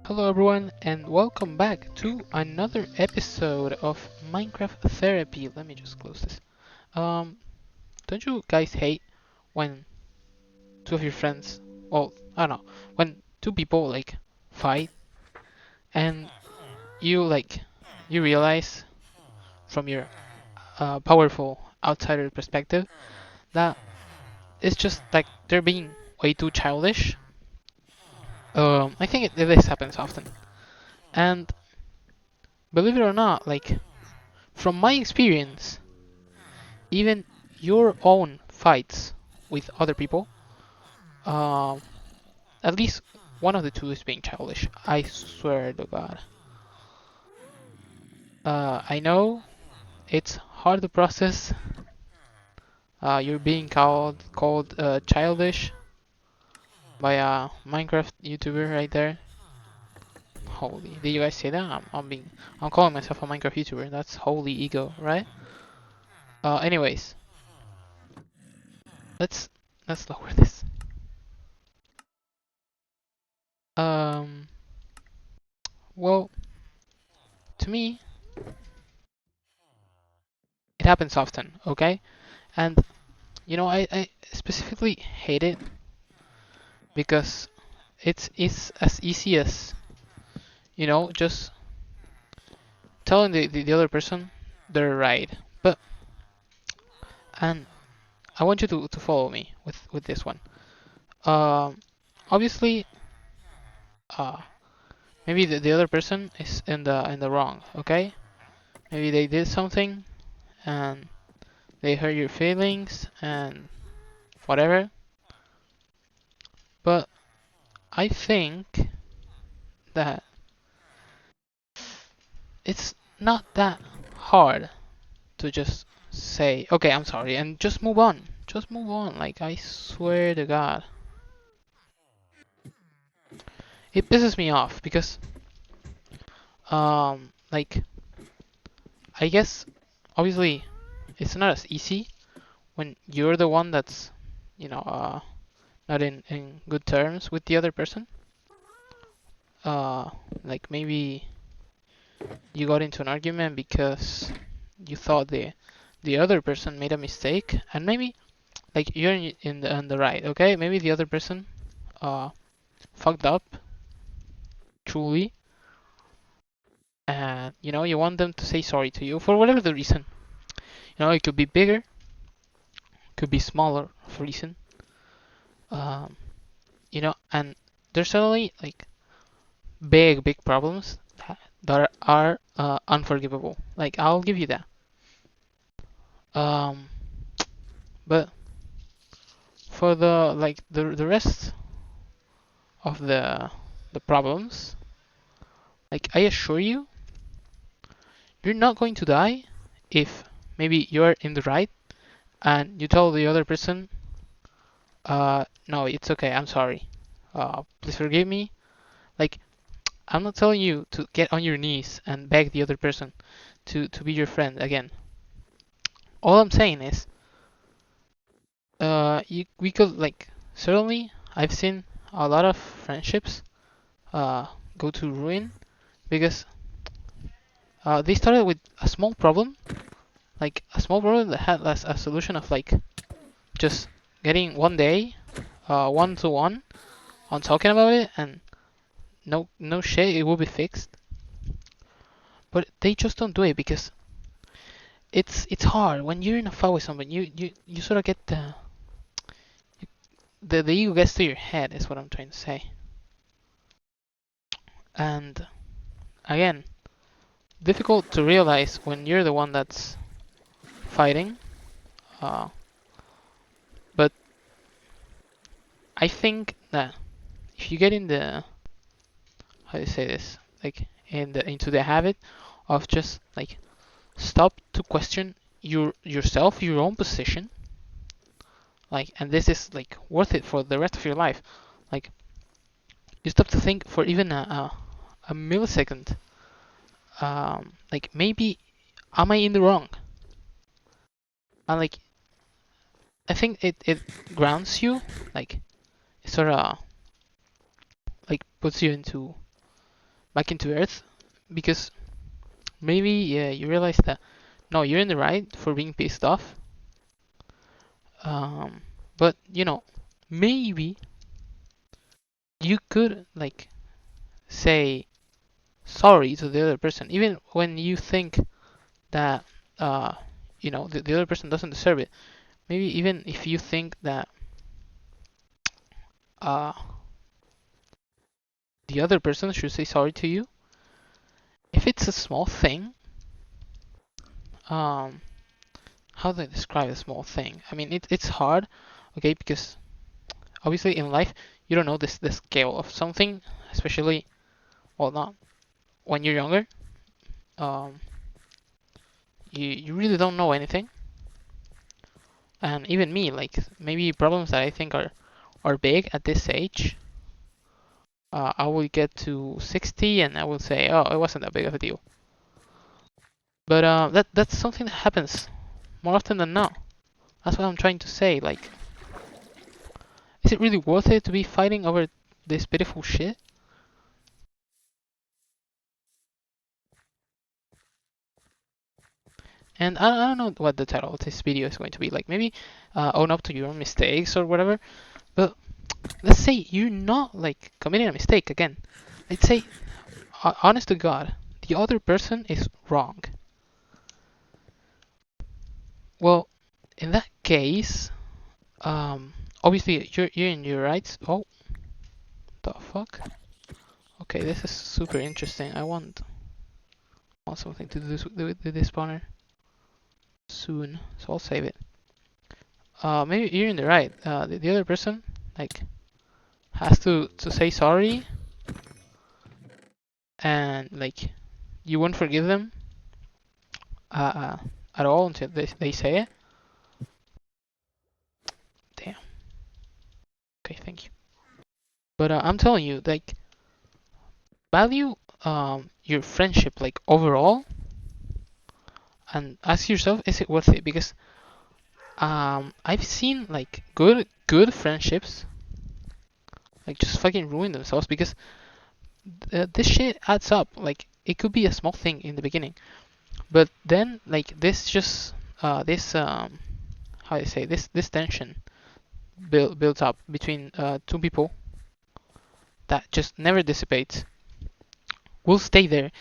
Hello everyone and welcome back to another episode of Minecraft Therapy. Let me just close this. Um, don't you guys hate when two of your friends, well, I don't know, when two people fight and you realize from your powerful outsider perspective that it's just like they're being way too childish. I think this happens often. And believe it or not, from my experience, even your own fights with other people, uh, at least one of the two is being childish. I swear to God. I know it's hard to process. You're being called childish by a Minecraft YouTuber right there. Holy, did you guys say that? I'm calling myself a Minecraft YouTuber. That's holy ego, right? Anyways, let's let's lower this. Um, well, to me, it happens often, okay? And I specifically hate it because it's as easy as, just telling the other person they're right. But and I want you to follow me with this one. Um, Obviously, uh, maybe the other person is in the wrong, okay? Maybe they did something and they hurt your feelings and whatever. But I think that it's not that hard to just say, okay, I'm sorry, and just move on. Just move on. Like, I swear to God. It pisses me off because, like, I guess, obviously, it's not as easy when you're the one that's, not in good terms with the other person. Like, maybe you got into an argument because you thought the other person made a mistake, and maybe, like, you're in the right, okay? Maybe the other person, uh, fucked up truly, and you want them to say sorry to you for whatever the reason. It could be bigger, could be smaller of reason. um, and there's certainly like big problems that are unforgivable, like, I'll give you that. um, but for the rest of the problems, like, I assure you, you're not going to die if maybe you're in the right and you tell the other person, no, it's okay, I'm sorry. Please forgive me. Like, I'm not telling you to get on your knees and beg the other person to be your friend again. All I'm saying is, we could, like, certainly, I've seen a lot of friendships uh, go to ruin because they started with a small problem, like a small problem that had a solution of, like, just getting one day, one to one on talking about it, and no shit, it will be fixed. But they just don't do it because it's hard when you're in a fight with someone. You sort of get the ego gets to your head, is what I'm trying to say. And again, difficult to realize when you're the one that's fighting. Uh, but I think that if you get in the, how do you say this, like, into the habit of just, like, stop to question yourself, your own position, like, and this is, like, worth it for the rest of your life. Like, you stop to think for even a millisecond. Like, maybe am I in the wrong? And, like, I think it grounds you, like, it sort of, like, puts you into back into earth, because maybe you realize that no, you're in the right for being pissed off. But maybe you could like say sorry to the other person, even when you think that uh, the other person doesn't deserve it. Maybe even if you think that uh, the other person should say sorry to you, if it's a small thing, um, how do I describe a small thing? I mean, it's hard, okay, because obviously in life you don't know the scale of something, especially, well, not when you're younger. Um, you really don't know anything, and even me, like maybe problems that I think are big at this age, I will get to 60 and I will say, oh, it wasn't that big of a deal. But that's something that happens more often than not. That's what I'm trying to say. Like, is it really worth it to be fighting over this pitiful shit? And I don't know what the title of this video is going to be. Like, maybe own up to your mistakes or whatever. But let's say you're not like committing a mistake again. Let's say, honest to God, the other person is wrong. Well, in that case, obviously you're in your rights. Oh, the fuck? Okay, this is super interesting. I want something to do with this spawner soon, so I'll save it. Maybe you're in the right. The other person like has to say sorry, and like you won't forgive them uh, at all until they say it. Damn. Okay, thank you. But I'm telling you, like, value your friendship like overall, and ask yourself, is it worth it? Because I've seen like good friendships like just fucking ruin themselves because this shit adds up. Like it could be a small thing in the beginning, but then like this just this how do you say this tension builds up between two people that just never dissipates. Will stay there,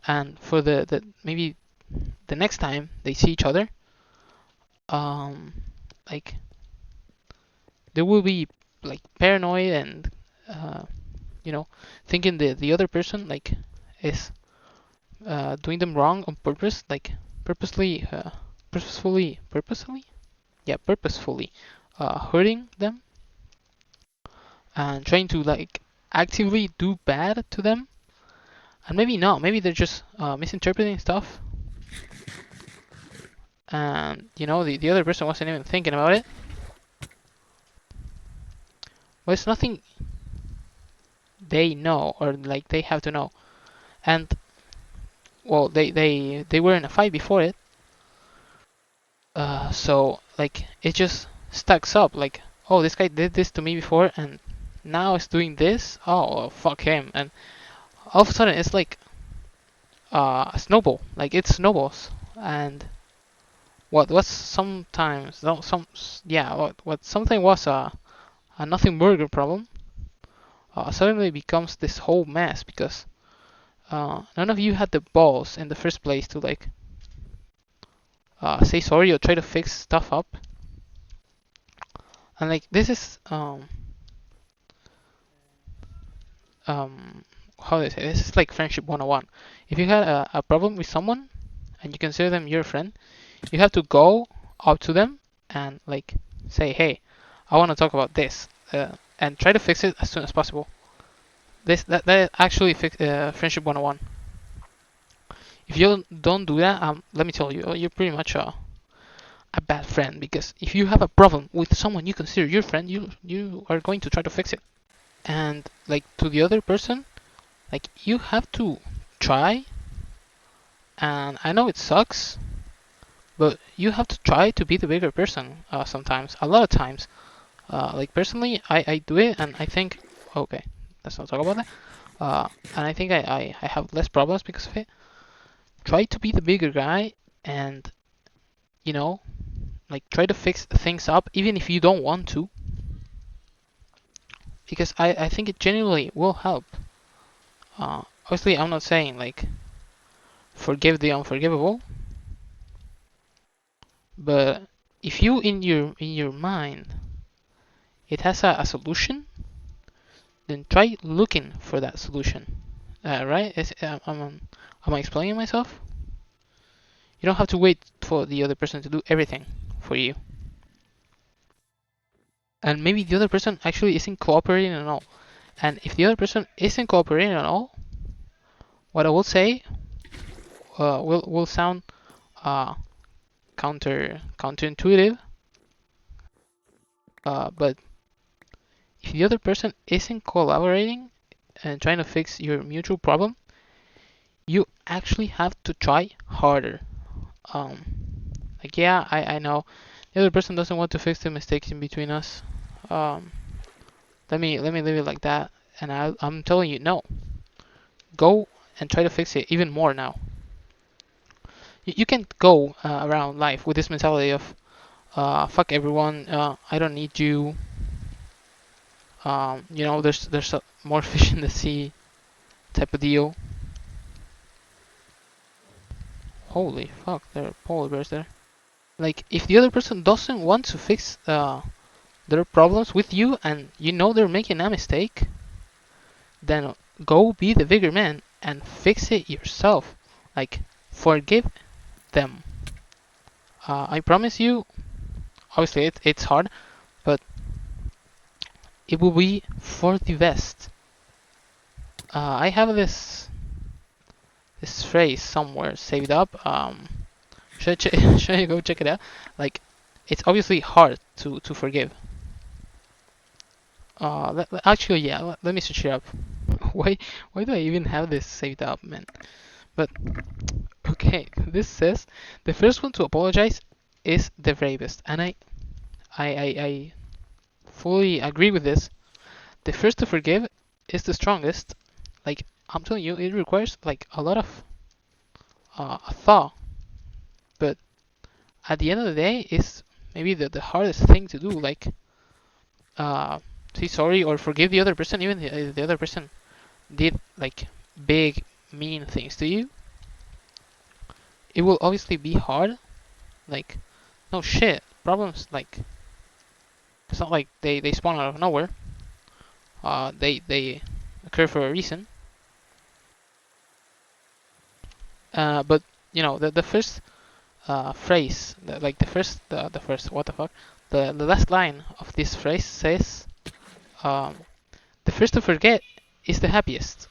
and for the maybe the next time they see each other, um, like they will be like paranoid and uh, thinking the other person like is doing them wrong on purpose, like purposely, purposefully, yeah, purposefully hurting them and trying to like actively do bad to them. And maybe not, maybe they're just misinterpreting stuff, and the other person wasn't even thinking about it. Well, it's nothing they know or like they have to know. And well, they were in a fight before it, so like it just stacks up. Like, oh, this guy did this to me before, and now it's doing this. Oh, well, fuck him! And all of a sudden, it's like a snowball. Like it snowballs, and what was sometimes no some yeah what something was a nothing burger problem suddenly becomes this whole mess because none of you had the balls in the first place to like say sorry or try to fix stuff up. And like this is how do I say this is like friendship 101. If you had a problem with someone and you consider them your friend, you have to go up to them and like say, hey, I want to talk about this, and try to fix it as soon as possible. That actually friendship 101. If you don't do that, let me tell you, you're pretty much a bad friend, because if you have a problem with someone you consider your friend, you are going to try to fix it. And like to the other person, like you have to try, and I know it sucks, but you have to try to be the bigger person sometimes, a lot of times. Like personally, I do it and I think, okay, let's not talk about that. and I think I have less problems because of it. Try to be the bigger guy and, you know, like try to fix things up even if you don't want to, because I think it genuinely will help. Obviously, I'm not saying like forgive the unforgivable, but if you in your mind it has a solution, then try looking for that solution. Right? Am I explaining myself? You don't have to wait for the other person to do everything for you. And maybe the other person actually isn't cooperating at all. And if the other person isn't cooperating at all, what I will say will sound uh, counterintuitive. But if the other person isn't collaborating and trying to fix your mutual problem, you actually have to try harder. Um, like yeah, I know the other person doesn't want to fix the mistakes in between us. Um, let me leave it like that. And I'm telling you, no, go and try to fix it even more now. You can't go around life with this mentality of fuck everyone, I don't need you. There's more fish in the sea type of deal. Holy fuck, there are polar bears there. Like, if the other person doesn't want to fix their problems with you and you know they're making a mistake, then go be the bigger man and fix it yourself. Like, forgive them. I promise you, obviously it's hard, but it will be for the best. I have this phrase somewhere saved up. Should I go check it out? Like, it's obviously hard to forgive. Actually, yeah. Let me search it up. Why do I even have this saved up, man? But okay, this says the first one to apologize is the bravest, and I fully agree with this. The first to forgive is the strongest. Like, I'm telling you, it requires like a lot of thought, but at the end of the day, it's maybe the hardest thing to do. Like, uh, say sorry or forgive the other person, even the other person did like big mean things to you. It will obviously be hard. Like, no shit, problems like it's not like they spawn out of nowhere. They occur for a reason. But the first phrase, like the first what the fuck, the last line of this phrase says, um, the first to forget is the happiest.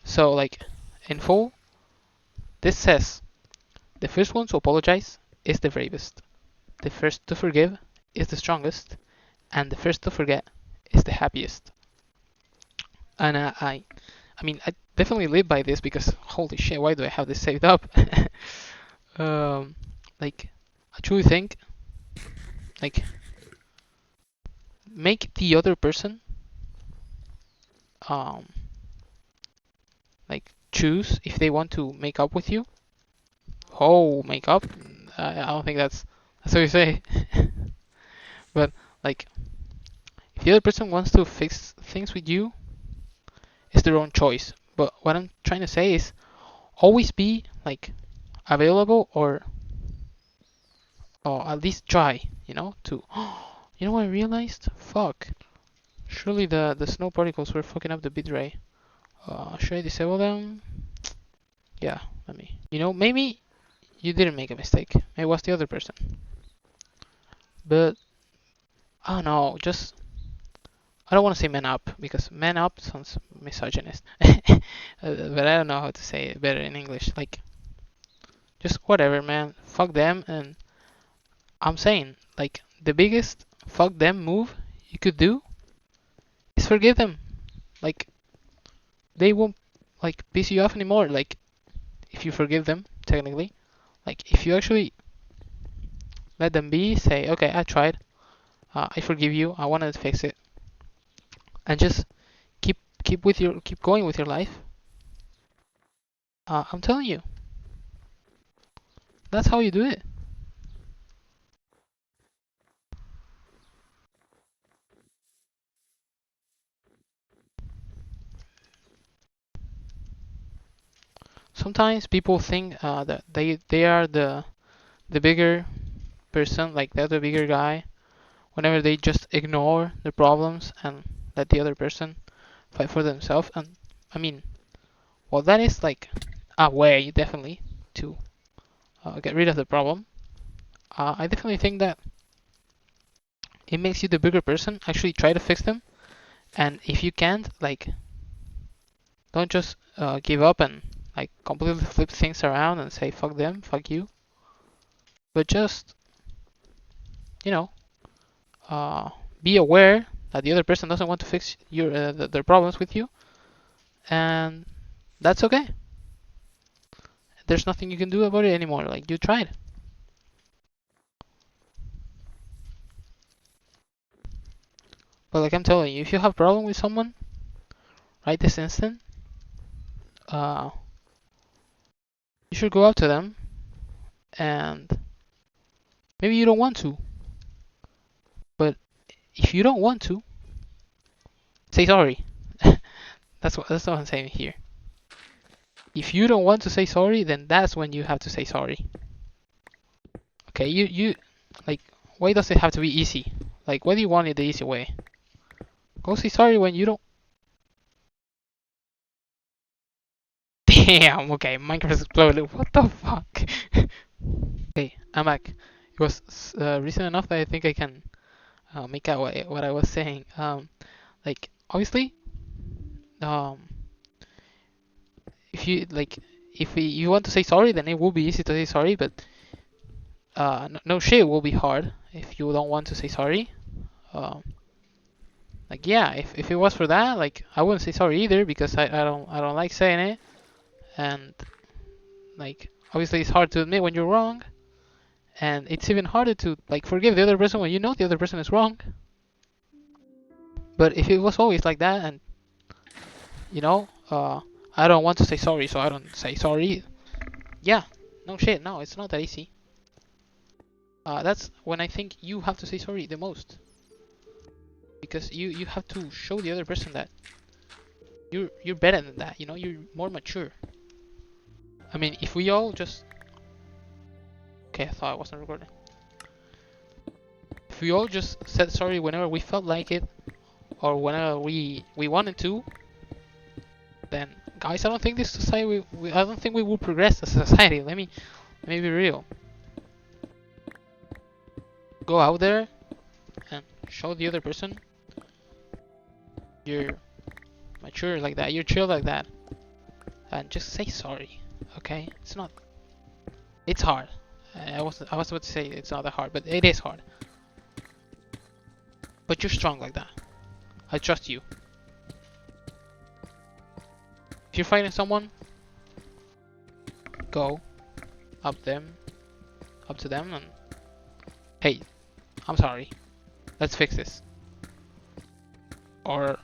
So like in full, this says the first one to apologize is the bravest. The first to forgive is the strongest, and the first to forget is the happiest. And I mean, I definitely live by this because holy shit, why do I have this saved up? um, like, I truly think, like, make the other person, um, like, choose if they want to make up with you. Oh, make up? I don't think that's what you say. But like, if the other person wants to fix things with you, it's their own choice. But what I'm trying to say is always be like available or at least try, to you know what I realized? Fuck. Surely the snow particles were fucking up the bitrate. Should I disable them? Yeah, let me. Maybe you didn't make a mistake. Maybe it was the other person. But I don't know, just I don't want to say man up because man up sounds misogynist. But I don't know how to say it better in English. Like, just whatever, man. Fuck them. And I'm saying, like, the biggest fuck them move you could do is forgive them. Like, they won't, like, piss you off anymore. Like, if you forgive them, technically. Like, if you actually let them be, say, okay, I tried. I forgive you. I wanted to fix it. And just keep keep going with your life. I'm telling you, that's how you do it. Sometimes people think that they are the bigger person, like they're the bigger guy. Whenever they just ignore the problems and let the other person fight for themselves, and I mean, well, that is like a way definitely to get rid of the problem. I definitely think that it makes you the bigger person. Actually, try to fix them, and if you can't, like, don't just give up and like completely flip things around and say fuck them, fuck you. But just you know, uh, be aware that the other person doesn't want to fix their problems with you, and that's okay. There's nothing you can do about it anymore. Like you tried. But like I'm telling you, if you have a problem with someone right this instant, uh, you should go up to them, and maybe you don't want to, but if you don't want to, say sorry. That's what I'm saying here. If you don't want to say sorry, then that's when you have to say sorry. Okay, you like, why does it have to be easy? Like, why do you want it the easy way? Go say sorry when you don't. Damn. Okay, Minecraft exploded. What the fuck? Okay, I'm back. It was recent enough that I think I can make out what I was saying. Like obviously, um, if you like, if you want to say sorry, then it will be easy to say sorry. But no shit, it will be hard if you don't want to say sorry. Um, like yeah, if it was for that, like I wouldn't say sorry either because I don't like saying it, and like obviously it's hard to admit when you're wrong, and it's even harder to like forgive the other person when you know the other person is wrong. But if it was always like that, and you know, I don't want to say sorry, so I don't say sorry. Yeah, no shit, no, it's not that easy. That's when I think you have to say sorry the most, because you have to show the other person that you're better than that. You know, you're more mature. I mean, if we all just okay, I thought I wasn't recording. If we all just said sorry whenever we felt like it, or whenever we wanted to, then guys, I don't think this society. I don't think we will progress as a society. Let me be real. Go out there and show the other person you're mature like that, you're chill like that, and just say sorry. Okay, it's not. It's hard. I was about to say it's not that hard, but it is hard. But you're strong like that. I trust you. If you're fighting someone, go up to them, and hey, I'm sorry. Let's fix this. Or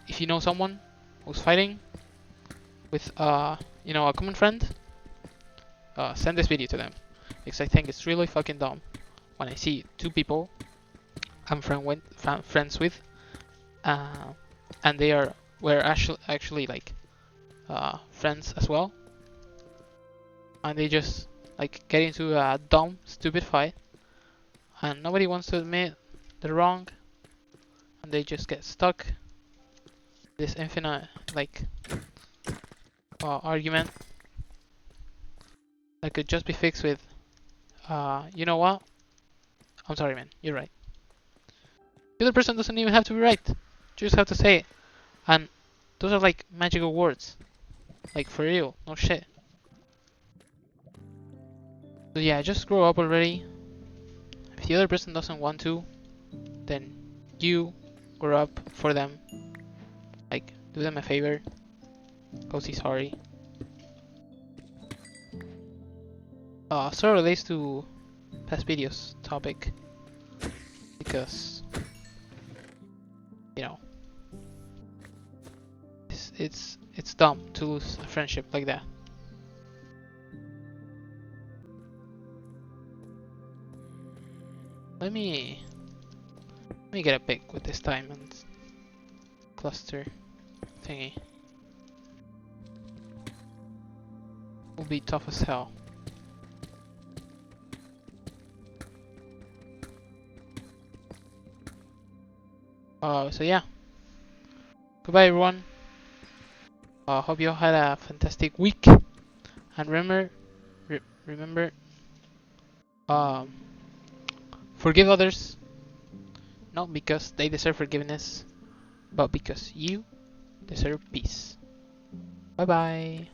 if you know someone who's fighting with a common friend, send this video to them because I think it's really fucking dumb when I see two people I'm friends with, and we're actually like friends as well, and they just like get into a dumb, stupid fight, and nobody wants to admit they're wrong, and they just get stuck this infinite like argument that could just be fixed with you know what? I'm sorry, man. You're right. The other person doesn't even have to be right. You just have to say it, and those are like magical words. Like for real, no shit. So yeah, just grow up already. If the other person doesn't want to, then you grow up for them. Like, do them a favor. Go say sorry. Sort of relates to past videos topic because you know it's dumb to lose a friendship like that. Let me get a pick with this diamond cluster thingy. Will be tough as hell. So yeah. Goodbye everyone. Hope you all had a fantastic week. And remember, um, forgive others, not because they deserve forgiveness, but because you deserve peace. Bye bye.